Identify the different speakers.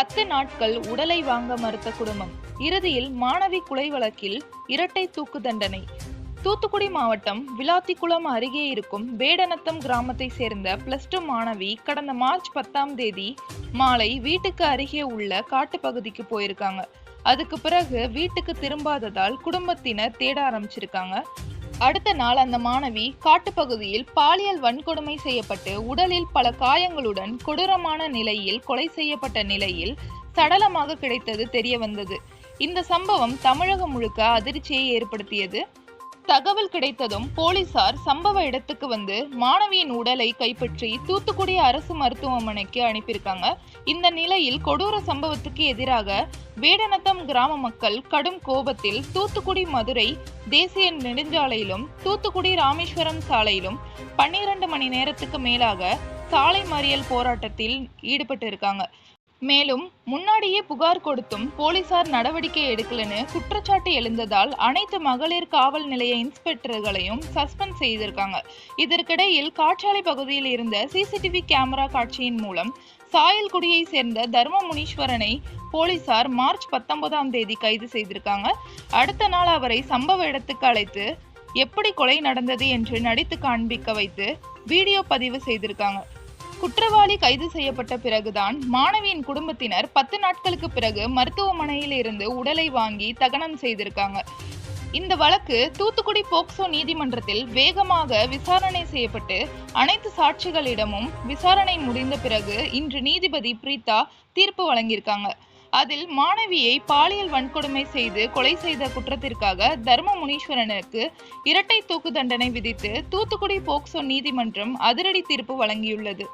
Speaker 1: 10 நாட்கள் உடலை வாங்க மறுத்த குடும்பம். இறுதியில் மாணவி கொலை வழக்கில் இரட்டை தூக்கு தண்டனை. தூத்துக்குடி மாவட்டம் விளாத்திக்குளம் அருகே இருக்கும் வேடநத்தம் கிராமத்தை சேர்ந்த +2 மாணவி கடந்த மார்ச் 10ஆம் தேதி மாலை வீட்டுக்கு அருகே உள்ள காட்டுப்பகுதிக்கு போயிருக்காங்க. அதுக்கு பிறகு வீட்டுக்கு திரும்பாததால் குடும்பத்தினர் தேட ஆரம்பிச்சிருக்காங்க. அடுத்த நாள் அந்த மாணவி காட்டுப்பகுதியில் பாலியல் வன்கொடுமை செய்யப்பட்டு உடலில் பல காயங்களுடன் கொடூரமான நிலையில் கொலை செய்யப்பட்ட நிலையில் சடலமாக கிடைத்தது தெரிய வந்தது. இந்த சம்பவம் தமிழகம் முழுக்க அதிர்ச்சியை ஏற்படுத்தியது. தகவல் கிடைத்ததும் போலீசார் சம்பவ இடத்துக்கு வந்து மாணவியின் உடலை கைப்பற்றி தூத்துக்குடி அரசு மருத்துவமனைக்கு அனுப்பியிருக்காங்க. இந்த நிலையில் கொடூர சம்பவத்துக்கு எதிராக வேடநத்தம் கிராம மக்கள் கடும் கோபத்தில் தூத்துக்குடி மதுரை தேசிய நெடுஞ்சாலையிலும் தூத்துக்குடி ராமேஸ்வரம் சாலையிலும் 12 மணி நேரத்துக்கு மேலாக சாலை மறியல் போராட்டத்தில் ஈடுபட்டு இருக்காங்க. மேலும் முன்னாடியே புகார் கொடுத்தும் போலீசார் நடவடிக்கை எடுக்கலன்னு குற்றச்சாட்டு எழுந்ததால் அனைத்து மகளிர் காவல் நிலைய இன்ஸ்பெக்டர்களையும் சஸ்பெண்ட் செய்திருக்காங்க. இதற்கிடையில் காற்றாலை பகுதியில் இருந்த சிசிடிவி கேமரா காட்சியின் மூலம் சாயல்குடியை சேர்ந்த தர்மமுனீஸ்வரனை போலீசார் மார்ச் 19ஆம் தேதி கைது செய்திருக்காங்க. அடுத்த நாள் அவரை சம்பவ இடத்துக்கு அழைத்து எப்படி கொலை நடந்தது என்று நடித்து காண்பிக்க வைத்து வீடியோ பதிவு செய்திருக்காங்க. குற்றவாளி கைது செய்யப்பட்ட பிறகுதான் மாணவியின் குடும்பத்தினர் 10 நாட்களுக்கு பிறகு மருத்துவமனையில் இருந்து உடலை வாங்கி தகனம் செய்திருக்காங்க. இந்த வழக்கு தூத்துக்குடி போக்சோ நீதிமன்றத்தில் வேகமாக விசாரணை செய்யப்பட்டு அனைத்து சாட்சிகளிடமும் விசாரணை முடிந்த பிறகு இன்று நீதிபதி பிரீதா தீர்ப்பு வழங்கியிருக்காங்க. அதில் மாணவியை பாலியல் வன்கொடுமை செய்து கொலை செய்த குற்றத்திற்காக தர்மமுனீஸ்வரனுக்கு இரட்டை தூக்கு தண்டனை விதித்து தூத்துக்குடி போக்சோ நீதிமன்றம் அதிரடி தீர்ப்பு வழங்கியுள்ளது.